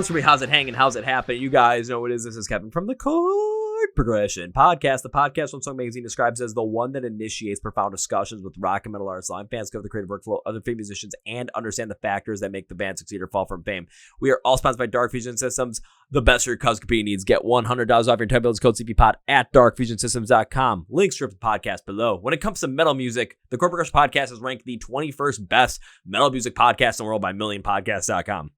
What's for me? How's it hanging? How's it happen? You guys know what it is. This is Kevin from the Chord Progression Podcast. The podcast One Song Magazine describes as the one that initiates profound discussions with rock and metal artists. Line fans cover the creative workflow, other famous musicians, and understand the factors that make the band succeed or fall from fame. We are all sponsored by Dark Fusion Systems, the best your custom computing needs. Get $100 off your entire build code CPPod at darkfusionsystems.com. Links are in the podcast below. When it comes to metal music, the Chord Progression Podcast is ranked the 21st best metal music podcast in the world by millionpodcast.com.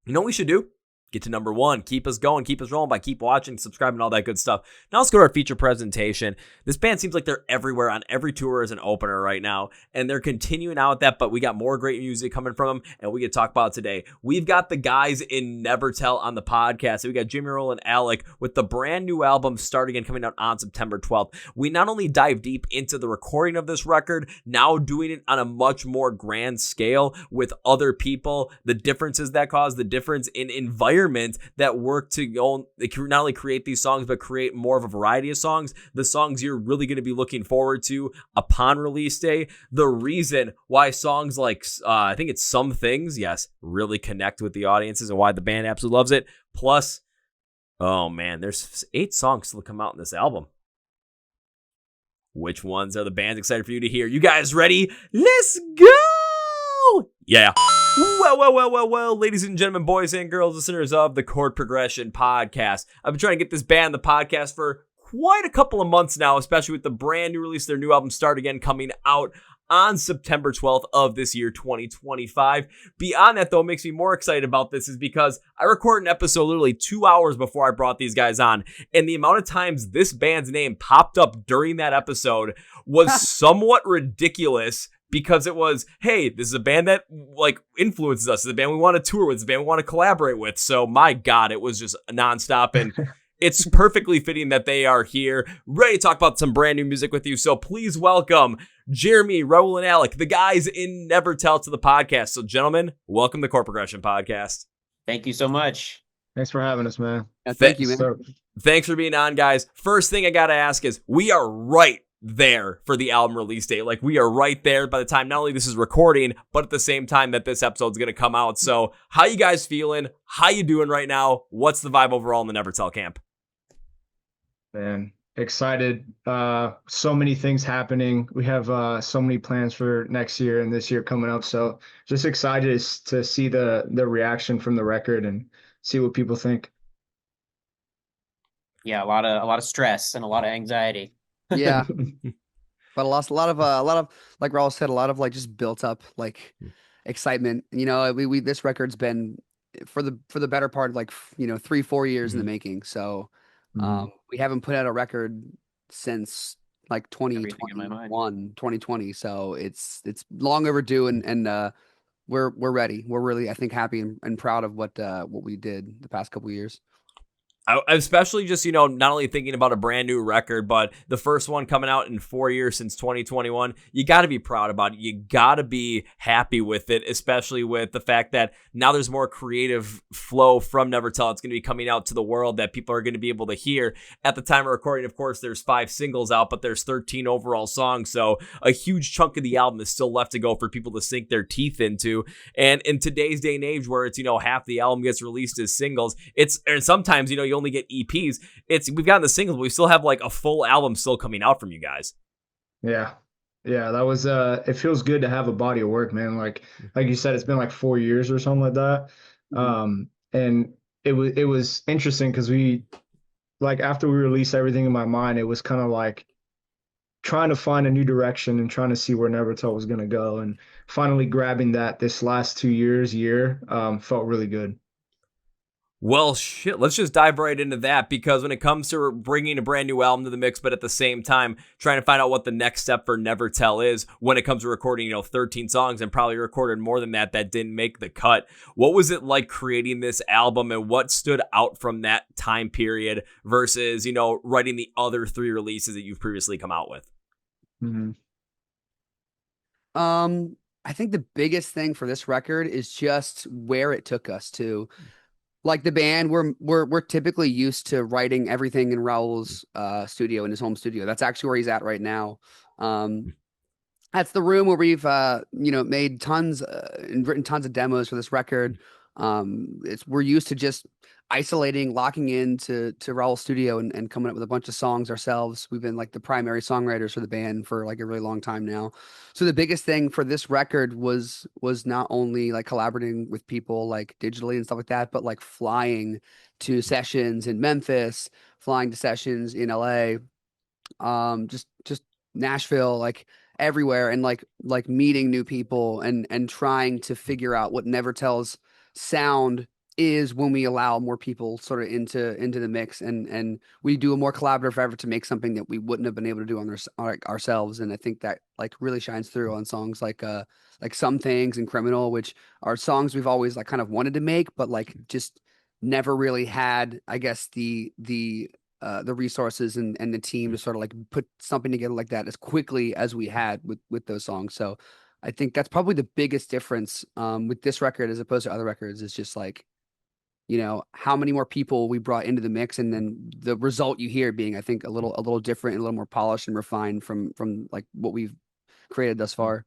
You know what we should do? Get to number one. Keep us going. Keep us rolling by keep watching, subscribing, all that good stuff. Now let's go to our feature presentation. This band seems like they're everywhere on every tour as an opener right now, and they're continuing out with that, but we got more great music coming from them, and we get to talk about it today. We've got the guys in Nevertel on the podcast. So we got Jimmy Roll and Alec with the brand new album starting and coming out on September 12th. We not only dive deep into the recording of this record, now doing it on a much more grand scale with other people, the differences that cause, the difference in environment that work to not only create these songs, but create more of a variety of songs, the songs you're really going to be looking forward to upon release day, the reason why songs like, I think it's Some Things, yes, really connect with the audiences and why the band absolutely loves it. Plus, oh man, there's 8 songs to come out in this album. Which ones are the bands excited for you to hear? You guys ready? Let's go! Yeah. Well, ladies and gentlemen, boys and girls, listeners of the Chord Progression Podcast. I've been trying to get this band on the podcast for quite a couple of months now, especially with the brand new release, their new album Start Again coming out on September 12th of this year, 2025. Beyond that, though, what makes me more excited about this is because I recorded an episode literally 2 hours before I brought these guys on, and the amount of times this band's name popped up during that episode was somewhat ridiculous. Because it was, hey, this is a band that like influences us. It's a band we want to tour with. It's a band we want to collaborate with. So my God, it was just nonstop. And it's perfectly fitting that they are here, ready to talk about some brand new music with you. So please welcome Jeremy, Raul, and Alec, the guys in Nevertel, to the podcast. So gentlemen, welcome to the Chord Progression Podcast. Thank you so much. Thanks for having us, man. Yeah, thank you, man. Thanks for being on, guys. First thing I got to ask is, we are right there for the album release date. Like, we are right there by the time not only this is recording, but at the same time that this episode's going to come out. So how you guys feeling? How you doing right now? What's the vibe overall in the Nevertel camp? Man, excited. So many things happening. We have so many plans for next year and this year coming up. So just excited to see the reaction from the record and see what people think. Yeah, a lot of stress and a lot of anxiety. Yeah, but a lot of like Raul said, a lot of like just built up like excitement. You know, we this record's been for the better part of like 3-4 years in the making. So we haven't put out a record since like 2020. So it's long overdue, and we're ready. We're really, I think, happy and proud of what we did the past couple of years. I especially just, not only thinking about a brand new record, but the first one coming out in 4 years since 2021, you got to be proud about it. You got to be happy with it, especially with the fact that now there's more creative flow from Nevertel. It's going to be coming out to the world that people are going to be able to hear. At the time of recording, of course, there's 5 singles out, but there's 13 overall songs. So a huge chunk of the album is still left to go for people to sink their teeth into. And in today's day and age where it's, half the album gets released as singles, and sometimes, you only get EPs. We've gotten the singles, but we still have like a full album still coming out from you guys. Yeah, that was it feels good to have a body of work, man. Like you said, it's been like 4 years or something like that. And it was interesting because we, like, after we released everything in my mind, it was kind of like trying to find a new direction and trying to see where Nevertel was going to go, and finally grabbing that this last 2 years felt really good. Well, shit, let's just dive right into that, because when it comes to bringing a brand new album to the mix, but at the same time trying to find out what the next step for Nevertel is when it comes to recording, 13 songs, and probably recorded more than that didn't make the cut. What was it like creating this album, and what stood out from that time period versus, writing the other 3 releases that you've previously come out with? I think the biggest thing for this record is just where it took us to. Like the band, we're typically used to writing everything in Raul's studio, in his home studio. That's actually where he's at right now. That's the room where we've made tons and written tons of demos for this record. We're used to just isolating, locking into Raul's studio and coming up with a bunch of songs ourselves. We've been like the primary songwriters for the band for like a really long time now. So the biggest thing for this record was not only like collaborating with people like digitally and stuff like that, but like flying to sessions in Memphis, flying to sessions in LA, just Nashville, like everywhere, and like meeting new people and trying to figure out what Nevertel's sound is when we allow more people sort of into the mix, and we do a more collaborative effort to make something that we wouldn't have been able to do on ourselves. And I think that like really shines through on songs like Some Things and Criminal, which are songs we've always like kind of wanted to make, but like just never really had, I guess, the resources and the team to sort of like put something together like that as quickly as we had with those songs. So I think that's probably the biggest difference with this record as opposed to other records, is just like, you know, how many more people we brought into the mix, and then the result you hear being, I think, a little different and a little more polished and refined from like what we've created thus far.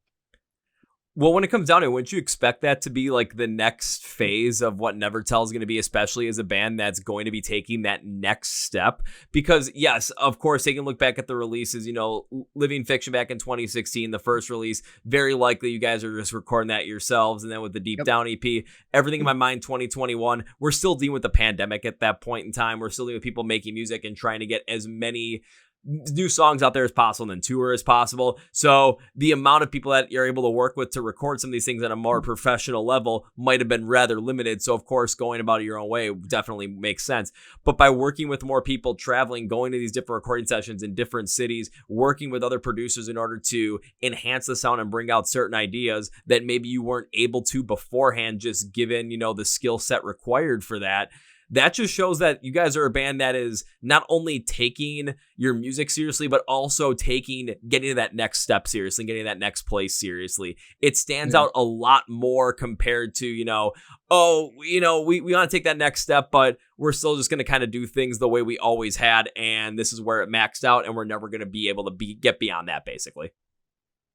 Well, when it comes down to it, wouldn't you expect that to be like the next phase of what Nevertel is going to be, especially as a band that's going to be taking that next step? Because yes, of course, taking a look back at the releases, you know, Living Fiction back in 2016, the first release, very likely you guys are just recording that yourselves. And then with the Deep Down EP, Everything in My Mind 2021, we're still dealing with the pandemic at that point in time. We're still dealing with people making music and trying to get as many new songs out there as possible and tour as possible. So the amount of people that you're able to work with to record some of these things at a more professional level might have been rather limited. So of course, going about it your own way definitely makes sense. But by working with more people, traveling, going to these different recording sessions in different cities, working with other producers in order to enhance the sound and bring out certain ideas that maybe you weren't able to beforehand, just given, you know, the skill set required for that. That just shows that you guys are a band that is not only taking your music seriously, but also getting to that next step seriously, getting to that next place seriously. It stands out a lot more compared to, you know, we want to take that next step, but we're still just going to kind of do things the way we always had. And this is where it maxed out, and we're never going to be able to get beyond that, basically.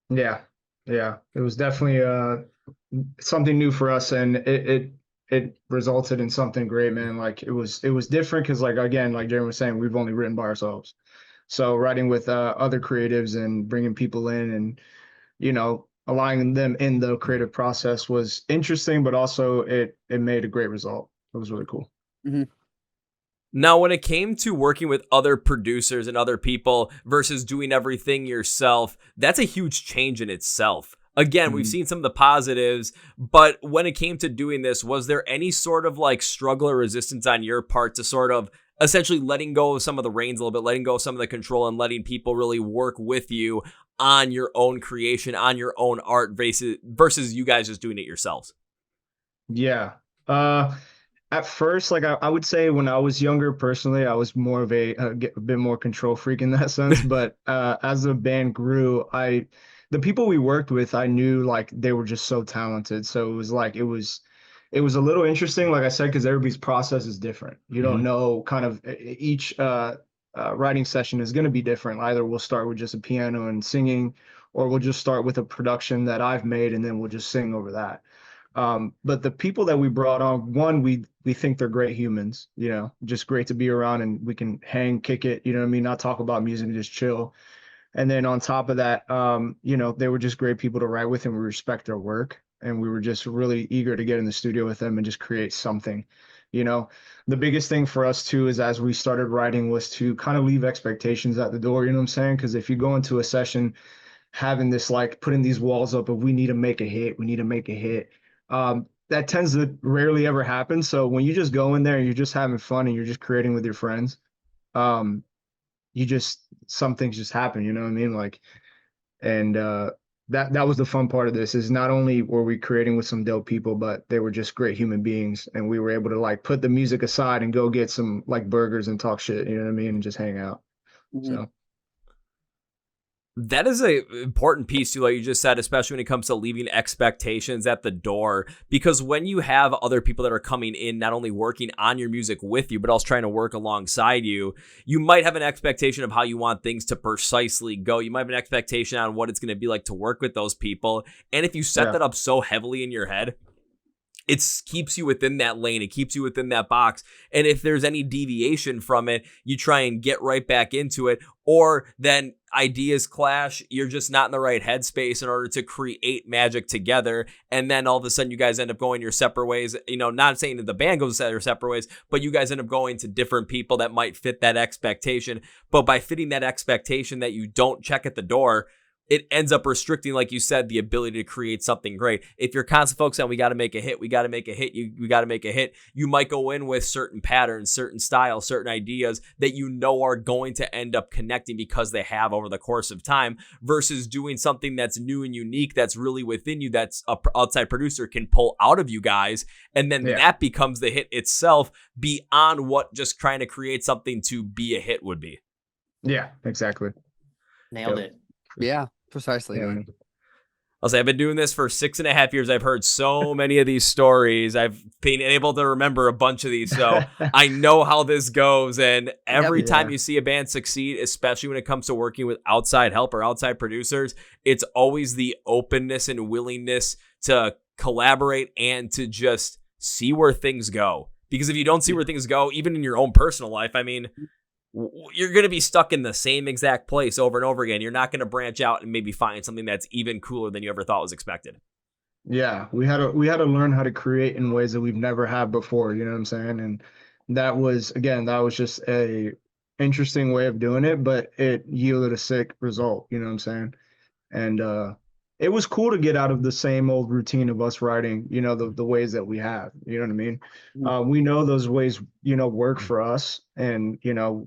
Yeah. It was definitely something new for us, and it resulted in something great, man. Like it was different because, like, again, like Jeremy was saying, we've only written by ourselves. So writing with other creatives and bringing people in and, you know, allowing them in the creative process was interesting, but also it made a great result. It was really cool. Mm-hmm. Now, when it came to working with other producers and other people versus doing everything yourself, that's a huge change in itself. Again, we've seen some of the positives, but when it came to doing this, was there any sort of like struggle or resistance on your part to sort of essentially letting go of some of the reins a little bit, letting go of some of the control and letting people really work with you on your own creation, on your own art versus you guys just doing it yourselves? Yeah. At first, like I would say when I was younger, personally, I was more of a bit more control freak in that sense. But as the band grew, the people we worked with, I knew like they were just so talented. So it was like it was a little interesting, like I said, because everybody's process is different. You don't know, kind of each writing session is going to be different. Either we'll start with just a piano and singing, or we'll just start with a production that I've made and then we'll just sing over that. But the people that we brought on, one, we think they're great humans, you know, just great to be around, and we can hang, kick it, you know what I mean? Not talk about music and just chill. And then on top of that, you know, they were just great people to write with, and we respect their work. And we were just really eager to get in the studio with them and just create something. You know, the biggest thing for us too is as we started writing was to kind of leave expectations at the door, you know what I'm saying? Because if you go into a session having this, like, putting these walls up of we need to make a hit, that tends to rarely ever happen. So when you just go in there and you're just having fun and you're just creating with your friends, some things just happen, you know what I mean? Like, and that was the fun part of this, is not only were we creating with some dope people, but they were just great human beings, and we were able to like put the music aside and go get some like burgers and talk shit, you know what I mean, and just hang out. So that is a important piece too, like you just said, especially when it comes to leaving expectations at the door, because when you have other people that are coming in, not only working on your music with you, but also trying to work alongside you, you might have an expectation of how you want things to precisely go. You might have an expectation on what it's going to be like to work with those people. And if you set that up so heavily in your head, it keeps you within that lane. It keeps you within that box. And if there's any deviation from it, you try and get right back into it. Or then ideas clash. You're just not in the right headspace in order to create magic together. And then all of a sudden you guys end up going your separate ways. You know, not saying that the band goes their separate ways, but you guys end up going to different people that might fit that expectation. But by fitting that expectation that you don't check at the door, it ends up restricting, like you said, the ability to create something great. If you're constantly focused on, we got to make a hit, we got to make a hit, we got to make a hit, you might go in with certain patterns, certain styles, certain ideas that you know are going to end up connecting because they have over the course of time, versus doing something that's new and unique, that's really within you, that's a outside producer can pull out of you guys. And then that becomes the hit itself beyond what just trying to create something to be a hit would be. Yeah, exactly. Nailed it. Yeah, precisely. Yeah. Man. I'll say I've been doing this for 6.5 years. I've heard so many of these stories. I've been able to remember a bunch of these. So I know how this goes. And every time you see a band succeed, especially when it comes to working with outside help or outside producers, it's always the openness and willingness to collaborate and to just see where things go. Because if you don't see where things go, even in your own personal life, I mean, you're going to be stuck in the same exact place over and over again. You're not going to branch out and maybe find something that's even cooler than you ever thought was expected. Yeah, we had to learn how to create in ways that we've never had before, you know what I'm saying? And that was just a interesting way of doing it, but it yielded a sick result, you know what I'm saying? And it was cool to get out of the same old routine of us writing, you know, the ways that we have, you know what I mean? We know those ways, you know, work for us. And, you know,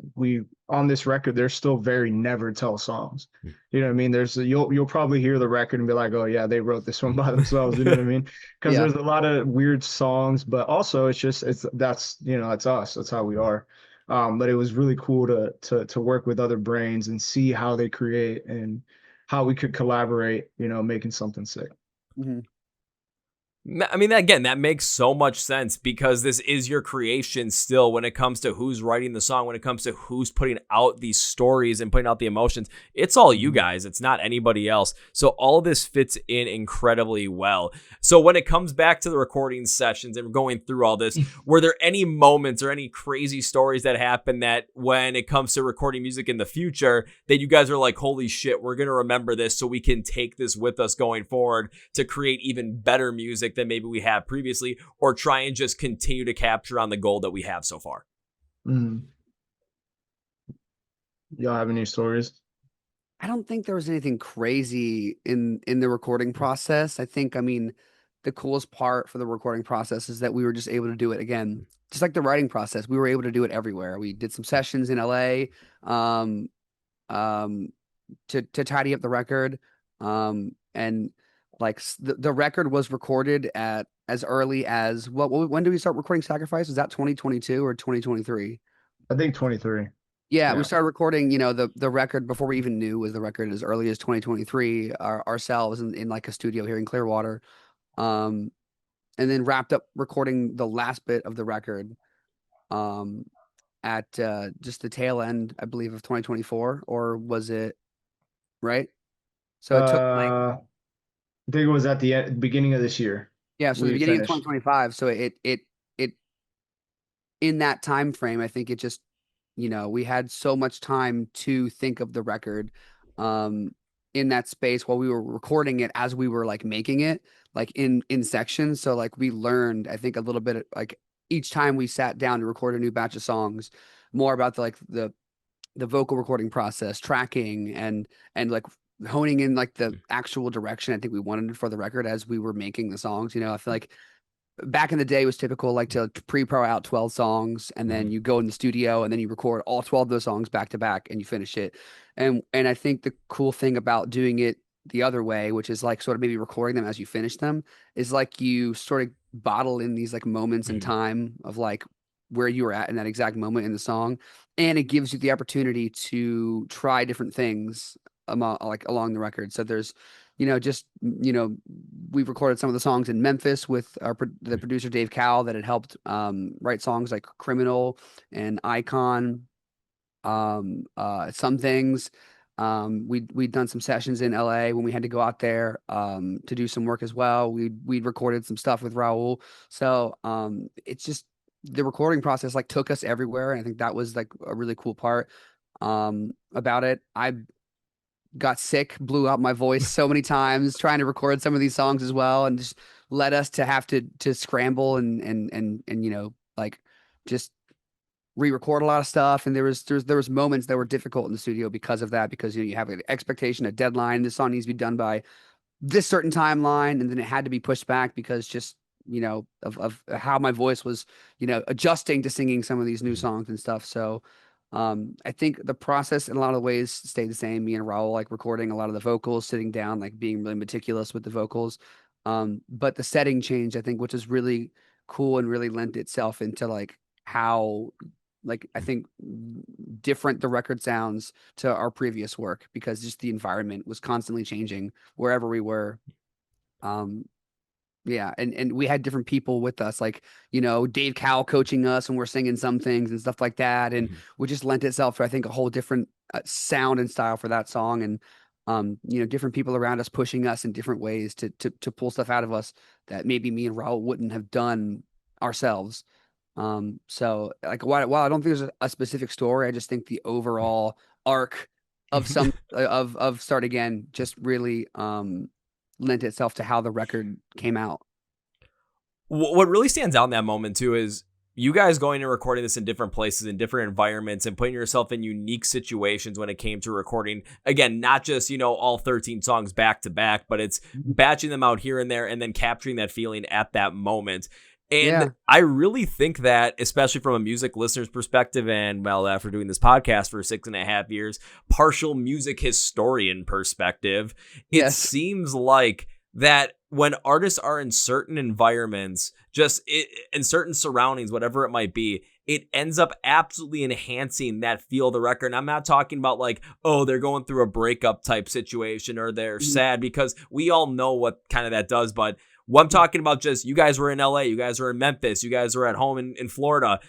on this record, there's still very Nevertel songs. You know what I mean? You'll probably hear the record and be like, oh yeah, they wrote this one by themselves. You know what I mean? Because there's a lot of weird songs, but also that's us. That's how we are. But it was really cool to work with other brains and see how they create and how we could collaborate, you know, making something sick. Mm-hmm. I mean, again, that makes so much sense because this is your creation still when it comes to who's writing the song, when it comes to who's putting out these stories and putting out the emotions. It's all you guys. It's not anybody else. So all of this fits in incredibly well. So when it comes back to the recording sessions and going through all this, were there any moments or any crazy stories that happened that when it comes to recording music in the future that you guys are like, holy shit, we're going to remember this so we can take this with us going forward to create even better music than maybe we have previously, or try and just continue to capture on the goal that we have so far? Y'all have any stories? I don't think there was anything crazy in the recording process. I mean, the coolest part for the recording process is that we were just able to do it again, just like the writing process. We were able to do it everywhere. We did some sessions in LA, to tidy up the record, and like the record was recorded at as early as when did we start recording Sacrifice? Was that 2022 or 2023? I think 23. Yeah, we started recording, you know, the record before we even knew was the record as early as 2023 ourselves in like a studio here in Clearwater. And then wrapped up recording the last bit of the record at just the tail end, I believe, of 2024, or was it right? So it took like I think it was at the beginning of this year. Yeah, so the beginning of 2025. So it in that time frame, I think it just, you know, we had so much time to think of the record in that space while we were recording it as we were like making it like in sections. So like we learned, I think, a little bit like each time we sat down to record a new batch of songs, more about the vocal recording process, tracking, and like honing in like the actual direction I think we wanted for the record as we were making the songs. You know, I feel like back in the day it was typical like to pre-pro out 12 songs and then you go in the studio and then you record all 12 of those songs back to back and you finish it. And I think the cool thing about doing it the other way, which is like sort of maybe recording them as you finish them, is like you sort of bottle in these like moments in time of like where you were at in that exact moment in the song. And it gives you the opportunity to try different things along the record. So there's, you know, just, you know, we've recorded some of the songs in Memphis with the producer Dave Cowell that had helped write songs like Criminal and Icon, Some Things. We'd done some sessions in LA when we had to go out there to do some work as well. We'd recorded some stuff with Raul. So it's just the recording process like took us everywhere, and I think that was like a really cool part about it. I got sick, blew out my voice so many times trying to record some of these songs as well, and just led us to have to scramble and like just re-record a lot of stuff. And there was moments that were difficult in the studio because of that, because you have an expectation, a deadline. This song needs to be done by this certain timeline, and then it had to be pushed back because just of how my voice was adjusting to singing some of these new songs and stuff. So I think the process in a lot of ways stayed the same. Me and Raul like recording a lot of the vocals, sitting down, like being really meticulous with the vocals. But the setting changed, I think, which is really cool and really lent itself into like how I think different the record sounds to our previous work, because just the environment was constantly changing wherever we were. Yeah, and we had different people with us, like Dave Cowell coaching us, and we're singing some things and stuff like that, and we just lent itself to, I think, a whole different sound and style for that song, and different people around us pushing us in different ways to pull stuff out of us that maybe me and Raul wouldn't have done ourselves. So like while I don't think there's a specific story, I just think the overall arc of some of Start Again just really lent itself to how the record came out. What really stands out in that moment too is you guys going and recording this in different places, in different environments, and putting yourself in unique situations when it came to recording. Again, not just, all 13 songs back to back, but it's batching them out here and there and then capturing that feeling at that moment. And I really think that, especially from a music listener's perspective, and after doing this podcast for 6.5 years, partial music historian perspective, it seems like that when artists are in certain environments, in certain surroundings, whatever it might be, it ends up absolutely enhancing that feel of the record. And I'm not talking about like, oh, they're going through a breakup type situation or they're sad, because we all know what kind of that does. But what I'm talking about, just you guys were in LA, you guys were in Memphis, you guys were at home in Florida.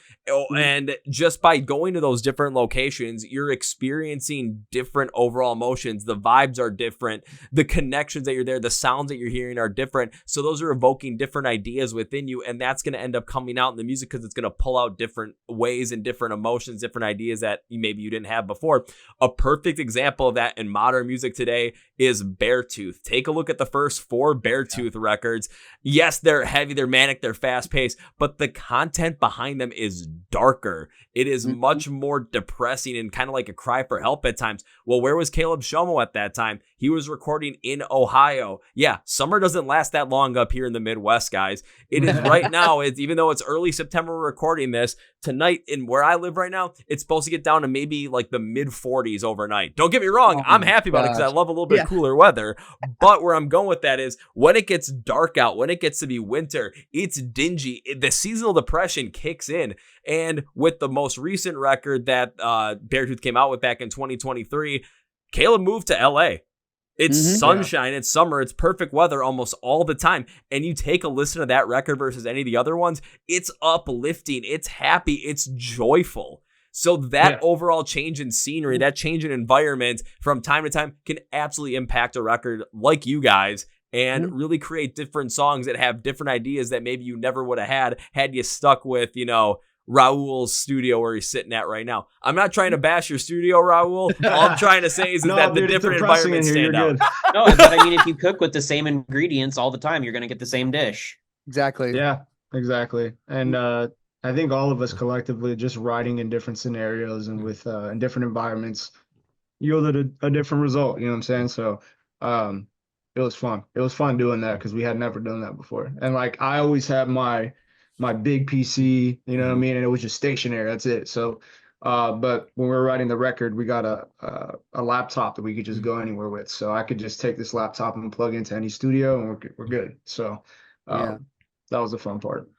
And just by going to those different locations, you're experiencing different overall emotions. The vibes are different. The connections that you're there, the sounds that you're hearing are different. So those are evoking different ideas within you. And that's going to end up coming out in the music because it's going to pull out different ways and different emotions, different ideas that maybe you didn't have before. A perfect example of that in modern music today is Beartooth. Take a look at the first 4 Beartooth records. Yes, they're heavy, they're manic, they're fast paced, but the content behind them is darker. It is much more depressing and kind of like a cry for help at times. Well, where was Caleb Shomo at that time? He was recording in Ohio. Yeah, summer doesn't last that long up here in the Midwest, guys. It is right now, even though it's early September, we're recording this tonight, in where I live right now, it's supposed to get down to maybe like the mid 40s overnight. Don't get me wrong, I'm happy about it because I love a little bit cooler weather. But where I'm going with that is when it gets dark out, when it gets to be winter, it's dingy. The seasonal depression kicks in. And with the most recent record that Beartooth came out with back in 2023, Caleb moved to LA. It's sunshine, it's summer, it's perfect weather almost all the time. And you take a listen to that record versus any of the other ones, it's uplifting, it's happy, it's joyful. So that overall change in scenery, that change in environment from time to time can absolutely impact a record like you guys and really create different songs that have different ideas that maybe you never would have had you stuck with, Raul's studio where he's sitting at right now. I'm not trying to bash your studio, Raul. All I'm trying to say is that the different environments stand out. No, but I mean, if you cook with the same ingredients all the time, you're going to get the same dish. Exactly. Yeah, exactly. And I think all of us collectively just writing in different scenarios and with in different environments yielded a different result. You know what I'm saying? So it was fun. It was fun doing that because we had never done that before. And like I always had my big PC, you know what I mean? And it was just stationary. That's it. So, but when we were writing the record, we got a laptop that we could just go anywhere with. So I could just take this laptop and plug into any studio and we're good. So that was the fun part.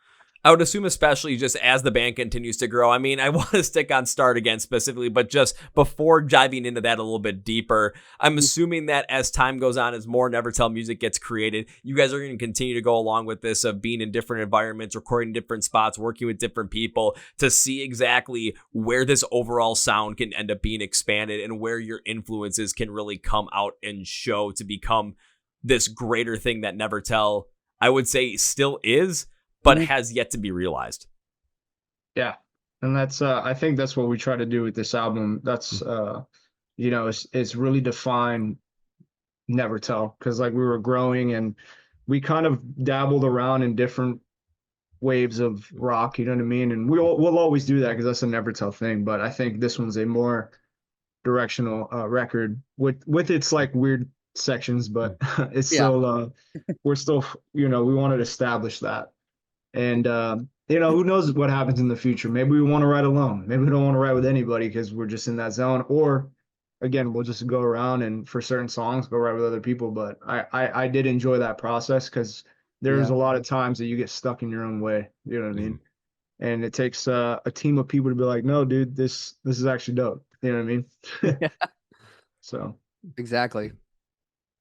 I would assume, especially just as the band continues to grow. I mean, I want to stick on Start Again specifically, but just before diving into that a little bit deeper, I'm assuming that as time goes on, as more Nevertel music gets created, you guys are going to continue to go along with this of being in different environments, recording different spots, working with different people to see exactly where this overall sound can end up being expanded and where your influences can really come out and show to become this greater thing that Nevertel, I would say, still is, but has yet to be realized. Yeah. And that's, I think that's what we try to do with this album. That's, you know, it's really define Nevertel, because like we were growing and we kind of dabbled around in different waves of rock, you know what I mean? And we'll always do that because that's a Nevertel thing. But I think this one's a more directional record with its like weird sections, but it's still, we're still, you know, we wanted to establish that. And, you know, who knows what happens in the future? Maybe we want to write alone. Maybe we don't want to write with anybody because we're just in that zone. Or, again, we'll just go around and for certain songs, go write with other people. But I did enjoy that process because there's a lot of times that you get stuck in your own way. You know what I mean? And it takes a team of people to be like, no, dude, this is actually dope. You know what I mean? So. Exactly.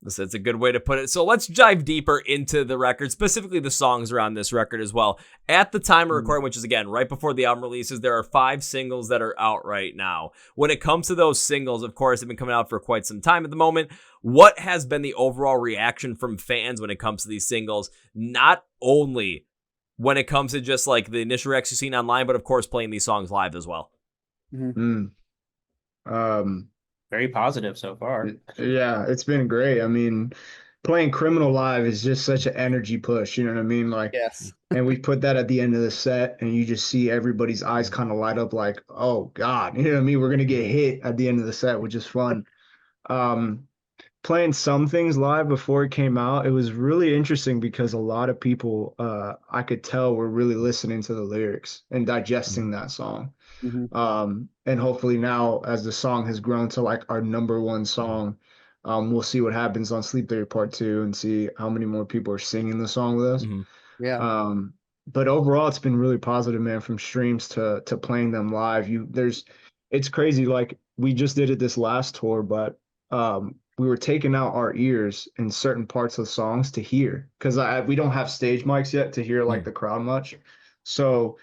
That's a good way to put it. So let's dive deeper into the record, specifically the songs around this record as well. At the time of recording, which is again right before the album releases, there are 5 singles that are out right now. When it comes to those singles, of course, they've been coming out for quite some time at the moment. What has been the overall reaction from fans when it comes to these singles? Not only when it comes to just like the initial reactions you've seen online, but of course playing these songs live as well. Very positive so far. Yeah, it's been great. I mean, playing Criminal live is just such an energy push, you know what I mean? Like, Yes. And we put that at the end of the set, and you just see everybody's eyes kind of light up like, oh God, you know what I mean? We're gonna get hit at the end of the set, which is fun. Playing some things live before it came out, it was really interesting because a lot of people, I could tell, were really listening to the lyrics and digesting that song. And hopefully now, as the song has grown to like our #1 song, we'll see what happens on Sleep Theory Part 2 and see how many more people are singing the song with us. Yeah. But overall, it's been really positive, man, from streams to playing them live. It's crazy. Like we just did it this last tour, but we were taking out our ears in certain parts of the songs to hear, because we don't have stage mics yet to hear like the crowd much. So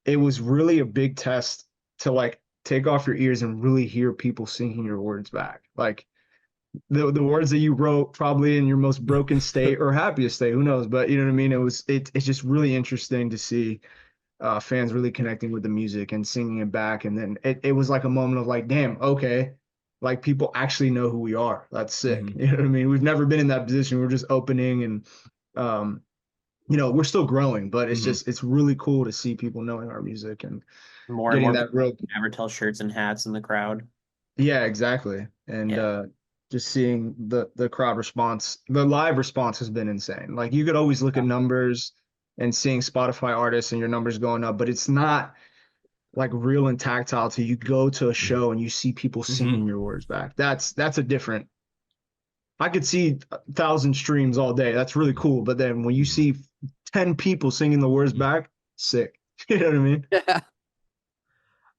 it was really a big test to like take off your ears and really hear people singing your words back. Like the words that you wrote probably in your most broken state or happiest state, who knows? But you know what I mean? It's just really interesting to see fans really connecting with the music and singing it back. And then it was like a moment of like, damn, okay, like people actually know who we are. That's sick. You know what I mean? We've never been in that position. We're just opening and, you know, we're still growing, but it's just, it's really cool to see people knowing our music and More getting and more that real. Nevertel shirts and hats in the crowd. Yeah, exactly. And just seeing the crowd response, the live response has been insane. Like you could always look at numbers and seeing Spotify artists and your numbers going up, but it's not like real and tactile till you go to a show and you see people singing your words back. That's a different. I could see 1,000 streams all day. That's really cool. But then when you see 10 people singing the words back, sick. You know what I mean? Yeah.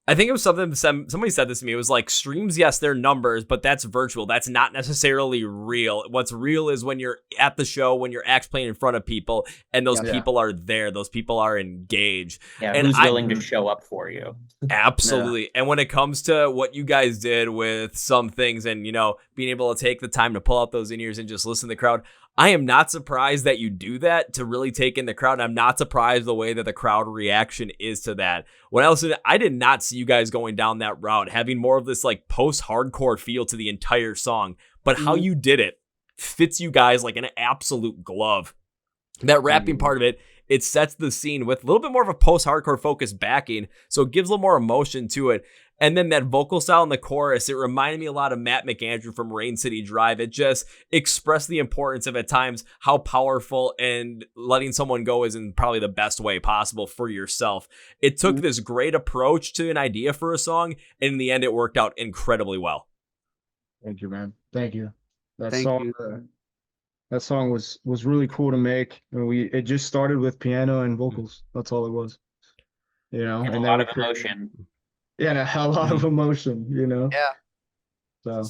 I think it was something somebody said this to me. It was like streams, yes, they're numbers, but that's virtual. That's not necessarily real. What's real is when you're at the show, when your act's playing in front of people, and those people are there. Those people are engaged. Yeah, and who's willing to show up for you? Absolutely. And when it comes to what you guys did with some things and, you know, being able to take the time to pull out those in-ears and just listen to the crowd, I am not surprised that you do that to really take in the crowd. I'm not surprised the way that the crowd reaction is to that. When I listened, I did not see you guys going down that route, having more of this like post-hardcore feel to the entire song. But how you did it fits you guys like an absolute glove. That rapping part of it, it sets the scene with a little bit more of a post-hardcore focus backing, so it gives a little more emotion to it. And then that vocal style in the chorus, it reminded me a lot of Matt McAndrew from Rain City Drive. It just expressed the importance of, at times, how powerful and letting someone go is in probably the best way possible for yourself. It took this great approach to an idea for a song, and in the end, it worked out incredibly well. Thank you, man. Thank you. That That song was really cool to make. And it just started with piano and vocals. That's all it was. You know, And a and lot then of emotion. yeah, and a lot of emotion, you know. Yeah. So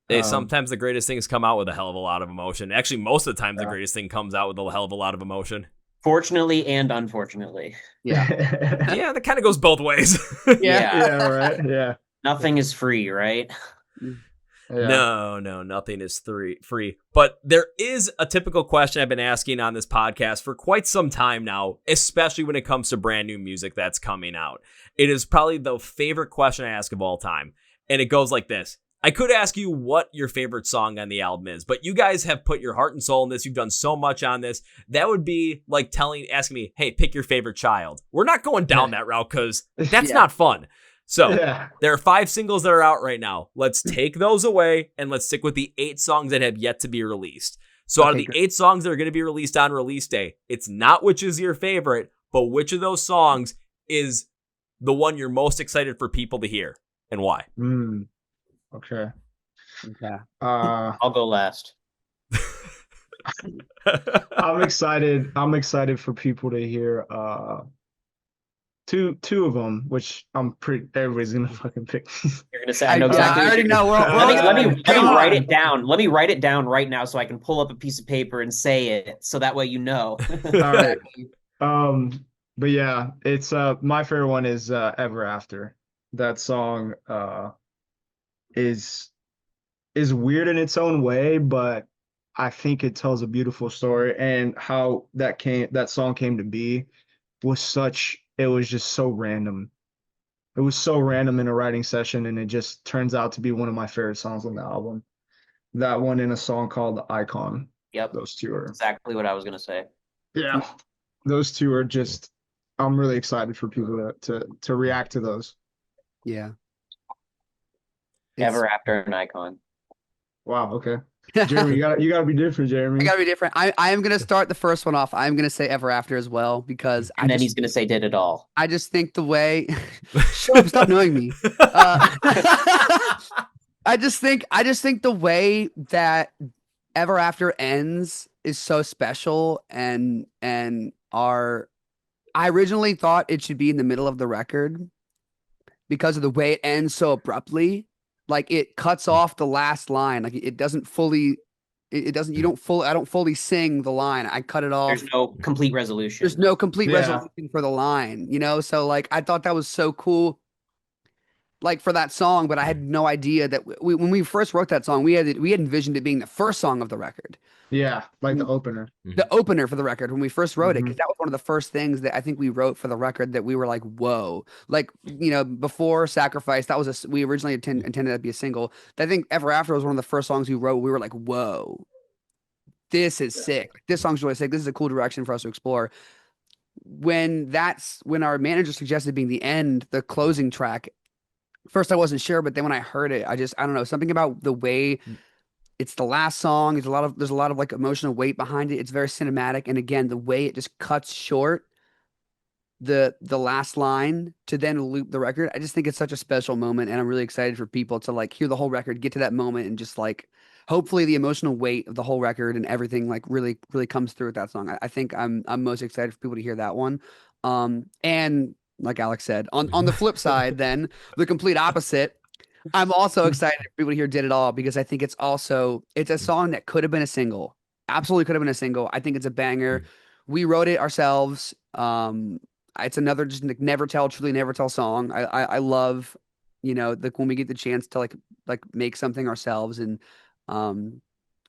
Hey, sometimes the greatest things come out with a hell of a lot of emotion. Actually, most of the times the Yeah. greatest thing comes out with a hell of a lot of emotion. Fortunately and unfortunately. Yeah. Yeah, that kind of goes both ways. Yeah, right. Yeah. Nothing is free, right? Yeah. No, nothing is free. But there is a typical question I've been asking on this podcast for quite some time now, especially when it comes to brand new music that's coming out. It is probably the favorite question I ask of all time. And it goes like this. I could ask you what your favorite song on the album is, but you guys have put your heart and soul in this. You've done so much on this. That would be like asking me, hey, pick your favorite child. We're not going down that route because that's not fun. So there are 5 singles that are out right now. Let's take those away and let's stick with the 8 songs that have yet to be released. So out of the 8 songs that are going to be released on release day, it's not which is your favorite, but which of those songs is the one you're most excited for people to hear and why? Okay. I'll go last. I'm excited for people to hear two of them, which everybody's gonna fucking pick. You're gonna say I know exactly. I already know. Let me write it down. Let me write it down right now so I can pull up a piece of paper and say it, so that way you know. All right. But yeah, it's my favorite one is Ever After. That song is weird in its own way, but I think it tells a beautiful story, and how that song came to be it was just so random. It was so random in a writing session, and it just turns out to be one of my favorite songs on the album. That one and a song called Icon. Yep. Those two are exactly what I was gonna say. Yeah. Those two are just I'm really excited for people to react to those. Yeah. Ever After an Icon. Wow, okay. Jeremy, you gotta be different, Jeremy. I gotta be different. I am gonna start the first one off. I'm gonna say Ever After as well, because then he's gonna say Did It All. I just think the way shut up, stop knowing me. I just think the way that Ever After ends is so special, and I originally thought it should be in the middle of the record because of the way it ends so abruptly. Like it cuts off the last line. Like it doesn't fully, I don't fully sing the line. I cut it off. There's no complete resolution. There's no complete resolution for the line, you know? So like, I thought that was so cool, like for that song, but I had no idea that when we first wrote that song, we had envisioned it being the first song of the record. Yeah, like the opener. The opener for the record when we first wrote it, because that was one of the first things that I think we wrote for the record that we were like, whoa. Like, you know, before Sacrifice, that was we originally intended that to be a single. I think Ever After was one of the first songs we wrote. We were like, whoa, this is sick. This song's really sick. This is a cool direction for us to explore. When our manager suggested being the closing track, first I wasn't sure, but then when I heard it, I don't know, something about the way it's the last song. There's a lot of like emotional weight behind it. It's very cinematic, and again, the way it just cuts short the last line to then loop the record. I just think it's such a special moment, and I'm really excited for people to like hear the whole record, get to that moment, and just like hopefully the emotional weight of the whole record and everything like really comes through with that song. I think I'm most excited for people to hear that one. And like Alex said, on the flip side, then the complete opposite. I'm also excited for people to hear Did It All, because I think it's a song that could have been a single. Absolutely could have been a single. I think it's a banger. We wrote it ourselves. It's another just like truly never tell song. I love, you know, like when we get the chance to like make something ourselves and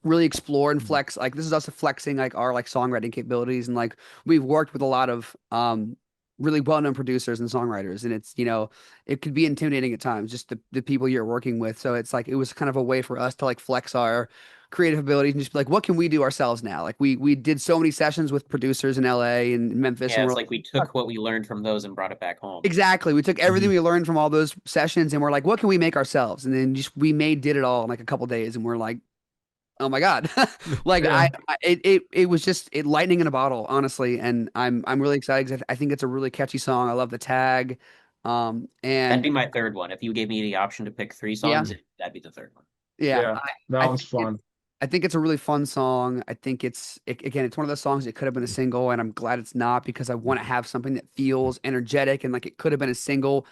really explore and flex. Like this is us flexing like our like songwriting capabilities, and like we've worked with a lot of really well-known producers and songwriters, and it's, you know, it could be intimidating at times, just the people you're working with. So it's like it was kind of a way for us to like flex our creative abilities and just be like, what can we do ourselves now? Like we did so many sessions with producers in LA and Memphis. Yeah, and it's like we took what we learned from those and brought it back home. Exactly. We took everything we learned from all those sessions and we're like, what can we make ourselves? And then we Did It All in like a couple days, and we're like, oh my God. Like it was just lightning in a bottle, honestly. And I'm really excited because I think it's a really catchy song. I love the tag. And that'd be my third one. If you gave me the option to pick 3 songs, that'd be the third one. Yeah, that was fun. I think it's a really fun song. I think again, it's one of those songs that could have been a single, and I'm glad it's not because I want to have something that feels energetic and like it could have been a single,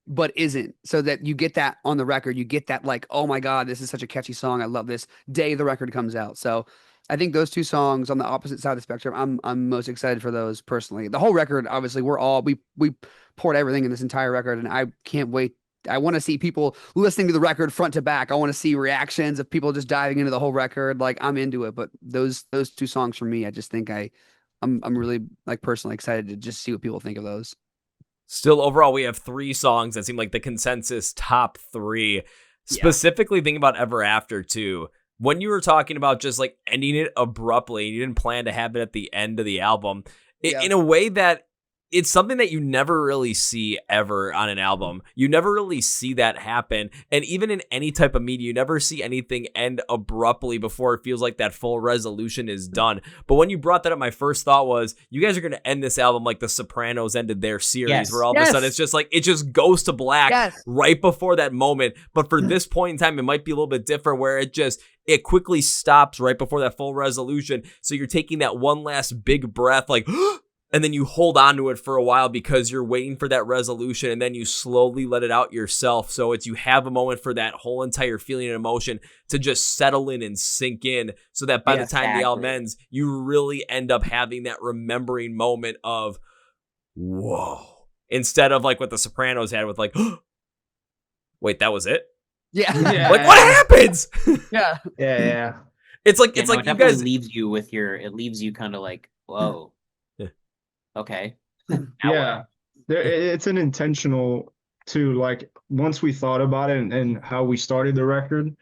but isn't. So that you get that on the record, you get that like, oh my God, this is such a catchy song. I love this day the record comes out. So I think those two songs on the opposite side of the spectrum, I'm most excited for those personally. The whole record, obviously, we poured everything in this entire record, and I can't wait. I want to see people listening to the record front to back. I want to see reactions of people just diving into the whole record. Like I'm into it, but those two songs for me, I just think I'm really like personally excited to just see what people think of those. Still, overall, we have 3 songs that seem like the consensus top 3. Specifically thinking about Ever After too. When you were talking about just like ending it abruptly, you didn't plan to have it at the end of the album, in a way that it's something that you never really see ever on an album. You never really see that happen. And even in any type of media, you never see anything end abruptly before it feels like that full resolution is done. But when you brought that up, my first thought was, you guys are going to end this album like The Sopranos ended their series, where all of a sudden it's just like, it just goes to black right before that moment. But for this point in time, it might be a little bit different where it quickly stops right before that full resolution. So you're taking that one last big breath, like, and then you hold on to it for a while because you're waiting for that resolution, and then you slowly let it out yourself. So you have a moment for that whole entire feeling and emotion to just settle in and sink in, so that by the time the album ends, you really end up having that remembering moment of, whoa, instead of like what The Sopranos had with like, wait, that was it? Yeah. Like, what happens? Yeah. It's like, it you guys leaves you with it leaves you kind of like, whoa. Okay. It's an intentional too. Like once we thought about it and how we started the record,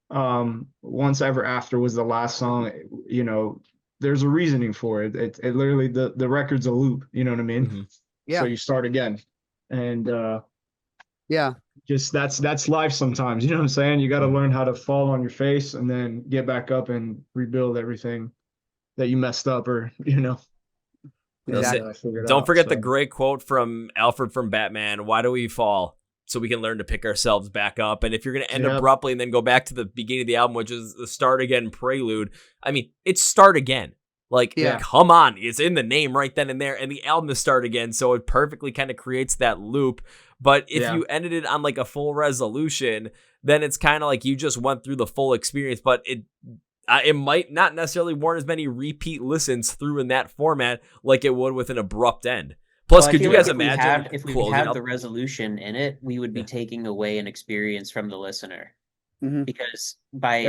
once Ever After was the last song, you know, there's a reasoning for it. It literally the record's a loop. You know what I mean? So you start again, and just that's life sometimes. You know what I'm saying? You got to learn how to fall on your face and then get back up and rebuild everything that you messed up, or you know. Exactly. Don't forget the great quote from Alfred from Batman, "Why do we fall? So we can learn to pick ourselves back up." And if you're going to end abruptly and then go back to the beginning of the album, which is the Start Again prelude, I mean, it's Start Again. Like, come on. It's in the name right then and there. And the album is Start Again, so it perfectly kind of creates that loop. But if you ended it on like a full resolution, then it's kind of like you just went through the full experience, but it might not necessarily warrant as many repeat listens through in that format like it would with an abrupt end. Plus, could you guys imagine if we had the resolution in it, we would be taking away an experience from the listener. Because by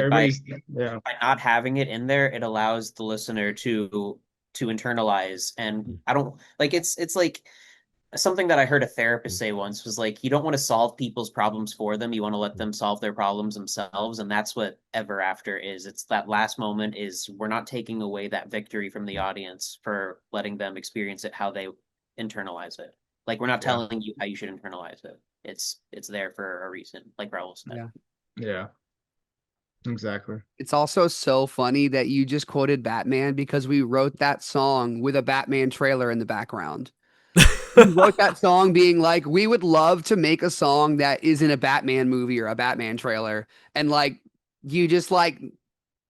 not having it in there, it allows the listener to internalize. And I don't like it's like something that I heard a therapist say once was like, you don't want to solve people's problems for them. You want to let them solve their problems themselves. And that's what Ever After is. It's that last moment is we're not taking away that victory from the audience for letting them experience it, how they internalize it. Like, we're not telling you how you should internalize it. It's there for a reason, like Raul said. Yeah, exactly. It's also so funny that you just quoted Batman, because we wrote that song with a Batman trailer in the background. We wrote that song being like, we would love to make a song that isn't a Batman movie or a Batman trailer. And like, you just like,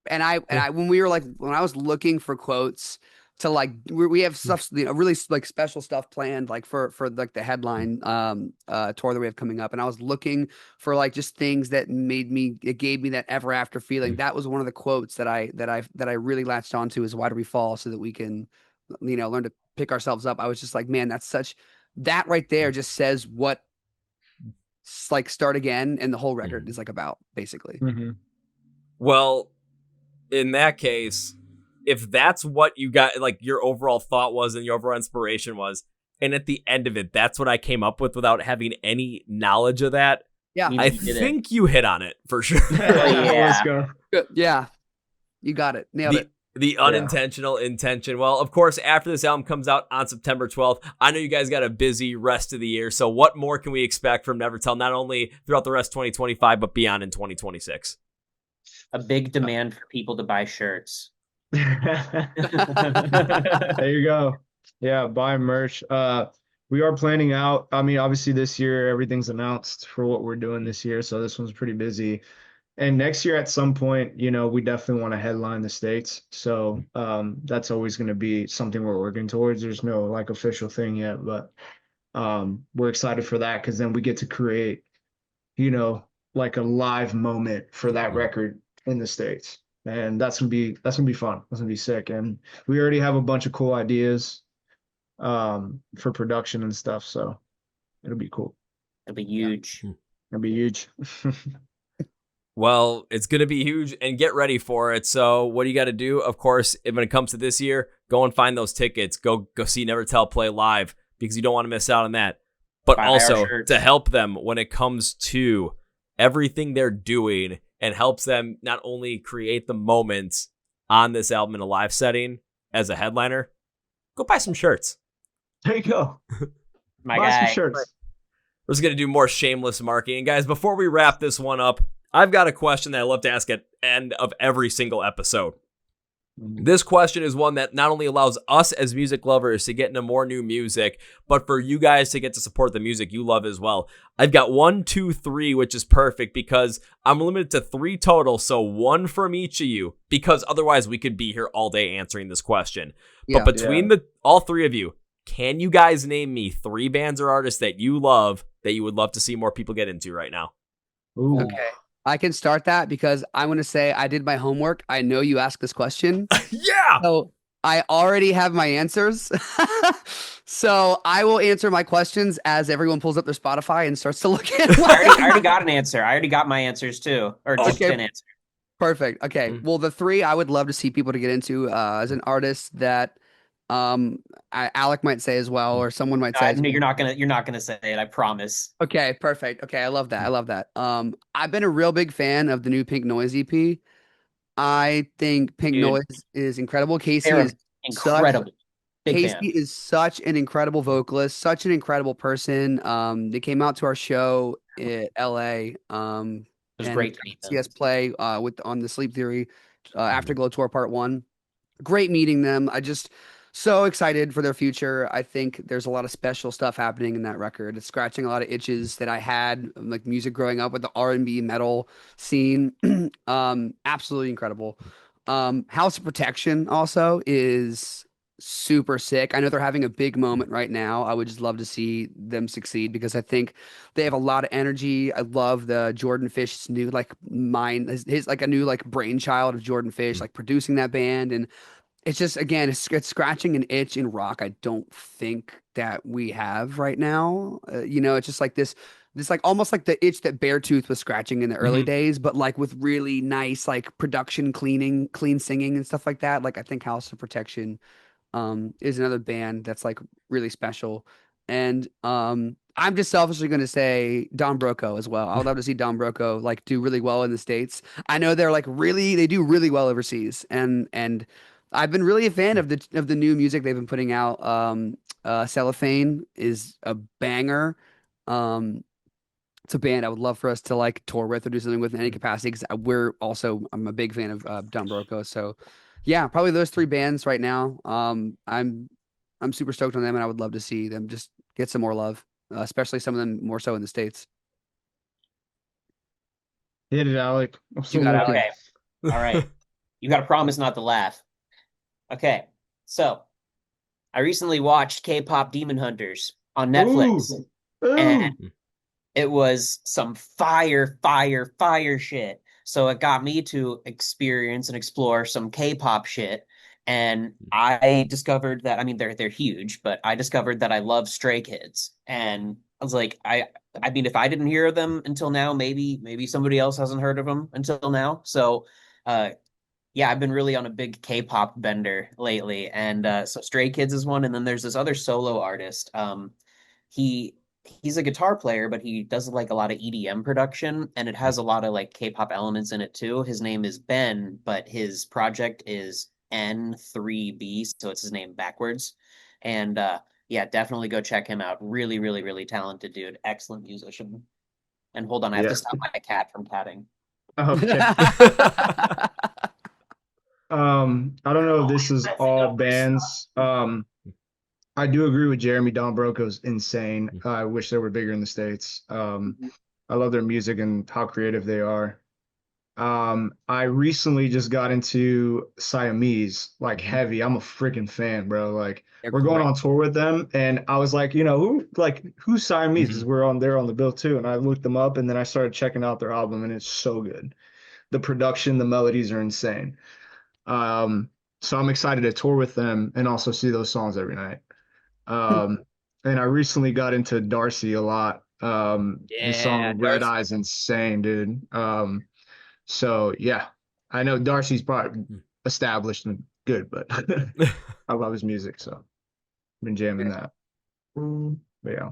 and I when I was looking for quotes to like, we have stuff, you know, really like special stuff planned, like for like the headline tour that we have coming up. And I was looking for like just things that it gave me that Ever After feeling. That was one of the quotes that I really latched onto, is why do we fall, so that we can, you know, learn to pick ourselves up. I was just like, man, that right there just says what like Start Again and the whole record is like about, basically. Well, in that case, if that's what you got, like your overall thought was and your overall inspiration was, and at the end of it, that's what I came up with without having any knowledge of that. Yeah, I think you hit on it for sure. Let's go. Yeah, you got it. Nailed it. The unintentional intention. Well, of course, after this album comes out on September 12th, I know you guys got a busy rest of the year. So what more can we expect from Nevertel, not only throughout the rest of 2025, but beyond in 2026? A big demand for people to buy shirts. There you go. Yeah, buy merch. We are planning out. I mean, obviously this year, everything's announced for what we're doing this year. So this one's pretty busy. And next year at some point, we definitely want to headline the States. So that's always going to be something we're working towards. There's no like official thing yet, but we're excited for that because then we get to create, like a live moment for that record in the States. And that's gonna be fun. That's gonna be sick. And we already have a bunch of cool ideas for production and stuff. So it'll be cool. It'll be huge. Yeah. It'll be huge. Well, it's going to be huge, and get ready for it. So what do you got to do? Of course, when it comes to this year, go and find those tickets. Go see Nevertel play live because you don't want to miss out on that. But also to help them when it comes to everything they're doing and helps them not only create the moments on this album in a live setting as a headliner, go buy some shirts. There you go. Buy some shirts. We're just going to do more shameless marketing. Guys, before we wrap this one up, I've got a question that I love to ask at the end of every single episode. This question is one that not only allows us as music lovers to get into more new music, but for you guys to get to support the music you love as well. I've got 1, 2, 3, which is perfect because I'm limited to 3 total, so 1 from each of you, because otherwise we could be here all day answering this question. Yeah, but between all 3 of you, can you guys name me 3 bands or artists that you love that you would love to see more people get into right now? Ooh. Okay. I can start that because I'm going to say I did my homework. I know you asked this question. Yeah. So I already have my answers. So I will answer my questions as everyone pulls up their Spotify and starts to look at I already got an answer. I already got my answers too. Or just an answer. Perfect. Okay. Well, the 3 I would love to see people to get into as an artist that Alec might say as well, or someone might say. You're not gonna say it. I promise. Okay, perfect. Okay, I love that. I've been a real big fan of the new Pink Noise EP. I think Pink Noise is incredible. Casey is incredible. Casey is such an incredible vocalist, such an incredible person. They came out to our show in LA. It was great to meet them. See us play on the Sleep Theory Afterglow Tour Part 1. Great meeting them. I just so excited for their future. I think there's a lot of special stuff happening in that record. It's scratching a lot of itches that I had, like music growing up with the R&B metal scene. Absolutely incredible. House of Protection also is super sick. I know they're having a big moment right now. I would just love to see them succeed because I think they have a lot of energy. I love the Jordan Fish's new his like a new like brainchild of Jordan Fish, like producing that band. And it's just, again, it's scratching an itch in rock I don't think that we have right now. It's just like this like almost like the itch that Beartooth was scratching in the early days, but like with really nice like production, clean singing and stuff like that. Like I think House of Protection is another band that's like really special. And I'm just selfishly going to say Don Broco as well. I would love to see Don Broco like do really well in the States. I know they're like they do really well overseas, and I've been really a fan of the new music they've been putting out. Cellophane is a banger. It's a band I would love for us to like tour with or do something with in any capacity because I'm a big fan of Don Broco. So yeah, probably those 3 bands right now. I'm super stoked on them, and I would love to see them just get some more love, especially some of them more so in the States. Hit it, Alec. Okay. All right. You got to promise not to laugh. Okay. So I recently watched K-pop Demon Hunters on Netflix. Ooh. And it was some fire shit. So it got me to experience and explore some K-pop shit. And I discovered that, I mean, they're huge, but I discovered that I love Stray Kids. And I was like, I mean, if I didn't hear of them until now, maybe somebody else hasn't heard of them until now. So, yeah, I've been really on a big K-pop bender lately. And so Stray Kids is one. And then there's this other solo artist. He's a guitar player, but he does like a lot of EDM production, and it has a lot of like K-pop elements in it too. His name is Ben, but his project is N3B, so it's his name backwards. And yeah, definitely go check him out. Really, really, really talented dude. Excellent musician. And hold on, I have to stop my cat from catting. Okay. I don't know if this is all bands. I do agree with Jeremy. Don Broco's insane. I wish they were bigger in the States. I love their music and how creative they are. I recently just got into Siamese, like heavy. I'm a freaking fan, bro. Like we're going on tour with them, and I was like, who's Siamese? Because they're on the bill too. And I looked them up, and then I started checking out their album, and it's so good. The production, the melodies are insane. So I'm excited to tour with them and also see those songs every night. And I recently got into Darcy a lot. The song Red Eye's insane, dude. So yeah, I know Darcy's probably established and good, but I love his music, so I've been jamming that. But yeah.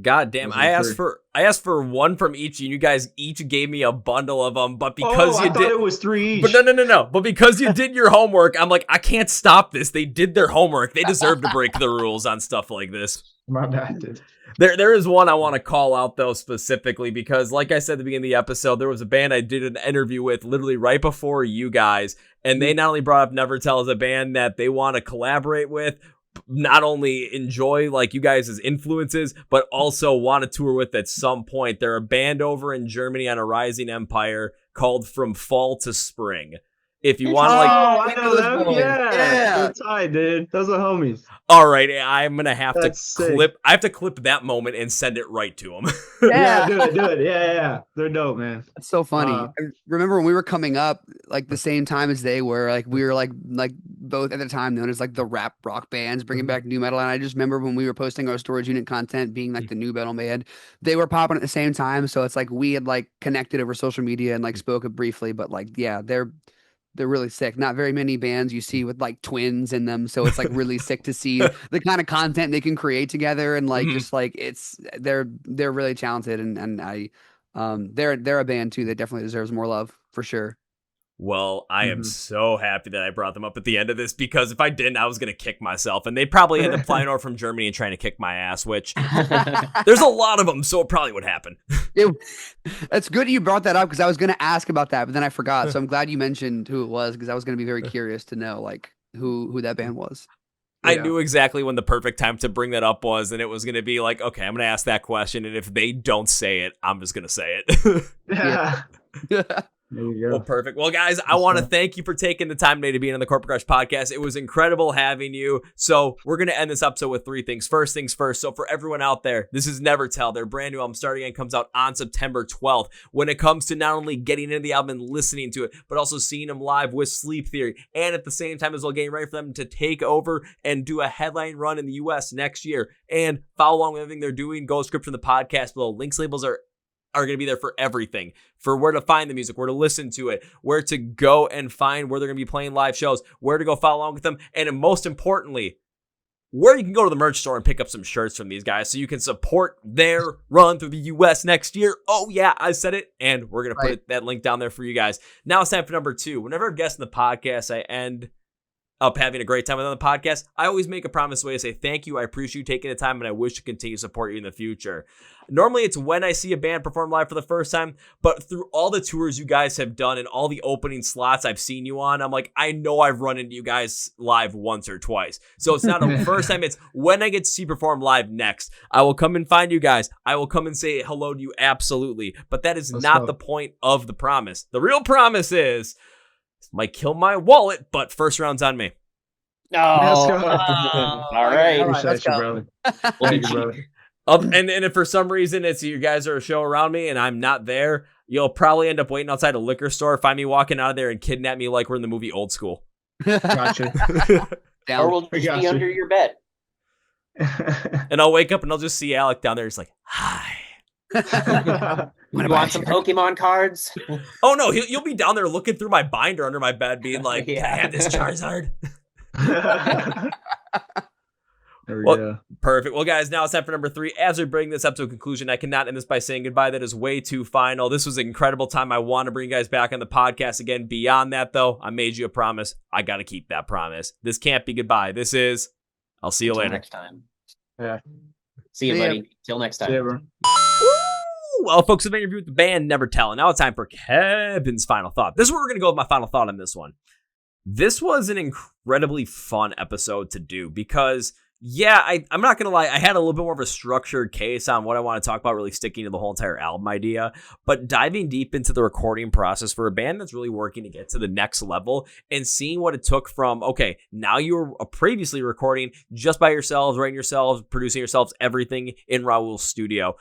God damn! I asked for one from each, and you guys each gave me a bundle of them. But because I thought it was 3 each. But no. But because you did your homework, I'm like, I can't stop this. They did their homework. They deserve to break the rules on stuff like this. My bad, dude. There is one I want to call out though specifically because, like I said at the beginning of the episode, there was a band I did an interview with literally right before you guys, and they not only brought up Nevertel as a band that they want to collaborate with, not only enjoy like you guys as influences, but also want to tour with at some point. They're a band over in Germany on a rising empire called From Fall to Spring. If you want to I know them. Yeah. That's tight, dude. Those are homies. All right, I'm gonna have to clip. I have to clip that moment and send it right to them. Yeah, do it. Yeah. They're dope, man. That's so funny. I remember when we were coming up, like the same time as they were, like we were like both at the time known as like the rap rock bands, bringing back new metal. And I just remember when we were posting our storage unit content, being like the new metal band, they were popping at the same time. So it's like we had like connected over social media and like spoke briefly, but like yeah, they're really sick. Not very many bands you see with like twins in them, so it's like really sick to see the kind of content they can create together, and like just like they're really talented, and I they're a band too that definitely deserves more love for sure. Well, I am so happy that I brought them up at the end of this, because if I didn't, I was going to kick myself, and they'd probably end up flying over from Germany and trying to kick my ass, which there's a lot of them, so it probably would happen. That's good you brought that up, because I was going to ask about that, but then I forgot. So I'm glad you mentioned who it was, because I was going to be very curious to know like who that band was. I knew exactly when the perfect time to bring that up was, and it was going to be like, okay, I'm going to ask that question, and if they don't say it, I'm just going to say it. Yeah. There you go. Well, perfect. Well, guys, I want to thank you for taking the time today to be on the Chord Progression Podcast. It was incredible having you. So we're going to end this episode with 3 things. First things first. So for everyone out there, this is Nevertel. Their brand new album, Starting Again, comes out on September 12th. When it comes to not only getting into the album and listening to it, but also seeing them live with Sleep Theory, and at the same time as well getting ready for them to take over and do a headline run in the U.S. next year. And follow along with everything they're doing. Go to description of the podcast below. Links, labels are going to be there for everything, for where to find the music, where to listen to it, where to go and find where they're going to be playing live shows, where to go follow along with them, and most importantly, where you can go to the merch store and pick up some shirts from these guys so you can support their run through the U.S. next year. Oh, yeah, I said it, and we're going to put that link down there for you guys. Now it's time for number 2. Whenever I guest in the podcast, I end up having a great time on the podcast. I always make a promise way to say thank you. I appreciate you taking the time, and I wish to continue to support you in the future. Normally, it's when I see a band perform live for the first time, but through all the tours you guys have done and all the opening slots I've seen you on, I'm like, I know I've run into you guys live once or twice. So it's not the first time, it's when I get to see you perform live next. I will come and find you guys. I will come and say hello to you, absolutely. But that is not the point of the promise. The real promise is, might kill my wallet, but first round's on me. All right. Let's go. Thank you, brother. And if for some reason it's you guys are a show around me and I'm not there, you'll probably end up waiting outside a liquor store, find me walking out of there and kidnap me like we're in the movie Old School. Gotcha. Or we'll just be under your bed. And I'll wake up and I'll just see Alec down there. He's like, hi. You want some Pokemon cards? Oh no, you'll be down there looking through my binder under my bed being like, can I have this Charizard? There we go. Perfect. Well, guys, now it's time for number 3. As we bring this up to a conclusion, I cannot end this by saying goodbye. That is way too final. This was an incredible time. I want to bring you guys back on the podcast again. Beyond that, though, I made you a promise. I got to keep that promise. This can't be goodbye. This is, I'll see you later. Next time. Yeah. See you, buddy. Till next time. See you, bro. Well, folks, I've interviewed the band Nevertel, and now it's time for Kevin's final thought. This is where we're going to go with my final thought on this one. This was an incredibly fun episode to do because Yeah, I'm not going to lie. I had a little bit more of a structured case on what I want to talk about, really sticking to the whole entire album idea. But diving deep into the recording process for a band that's really working to get to the next level and seeing what it took from, okay, now you were previously recording just by yourselves, writing yourselves, producing yourselves, everything in Raul's studio.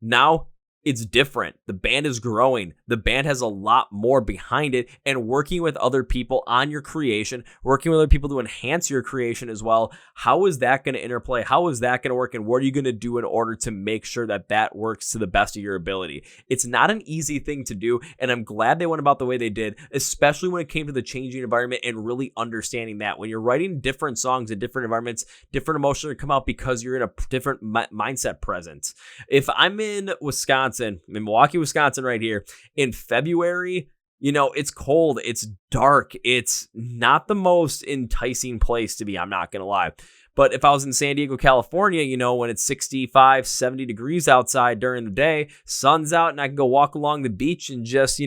Now it's different. The band is growing. The band has a lot more behind it, and working with other people on your creation, working with other people to enhance your creation as well. How is that going to interplay? How is that going to work? And what are you going to do in order to make sure that that works to the best of your ability? It's not an easy thing to do, and I'm glad they went about the way they did, especially when it came to the changing environment and really understanding that when you're writing different songs in different environments, different emotions are come out because you're in a different mindset presence. If I'm in Wisconsin, in Milwaukee, Wisconsin right here in February, it's cold, it's dark, it's not the most enticing place to be, I'm not gonna lie. But if I was in San Diego, California, when it's 65, 70 degrees outside during the day, sun's out, and I can go walk along the beach and just,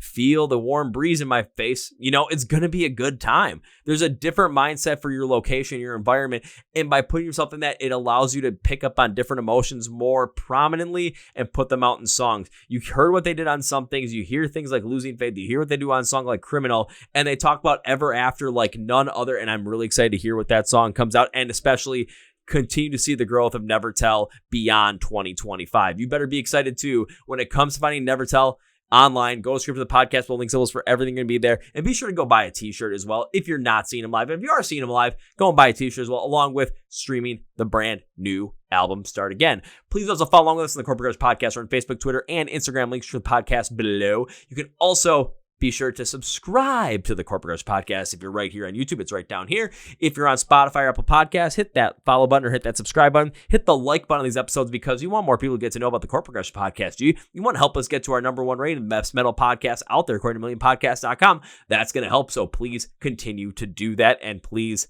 feel the warm breeze in my face, it's going to be a good time. There's a different mindset for your location, your environment. And by putting yourself in that, it allows you to pick up on different emotions more prominently and put them out in songs. You heard what they did on some things. You hear things like Losing Faith. You hear what they do on a song like Criminal. And they talk about Ever After like none other. And I'm really excited to hear what that song comes out. And especially continue to see the growth of Nevertel beyond 2025. You better be excited too when it comes to finding Nevertel online. Go to the podcast. We'll link symbols for everything going to be there. And be sure to go buy a t-shirt as well if you're not seeing them live. And if you are seeing them live, go and buy a t-shirt as well, along with streaming the brand new album Start Again. Please also follow along with us on the Chord Progression Podcast or on Facebook, Twitter, and Instagram. Links to the podcast below. You can also be sure to subscribe to the Chord Progression Podcast. If you're right here on YouTube, it's right down here. If you're on Spotify or Apple Podcasts, hit that follow button or hit that subscribe button. Hit the like button on these episodes because you want more people to get to know about the Chord Progression Podcast. You want to help us get to our #1 rated best metal podcast out there, according to millionpodcast.com. That's going to help, so please continue to do that, and please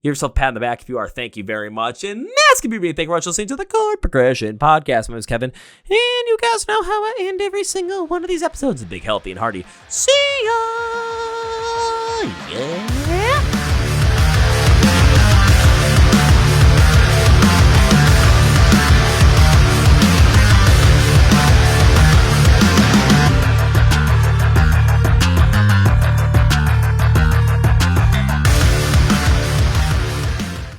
give yourself a pat on the back if you are. Thank you very much. And that's going to be me. Thank you very much for listening to the Chord Progression Podcast. My name is Kevin, and you guys know how I end every single one of these episodes. Big, healthy, and hearty. See ya! Yeah.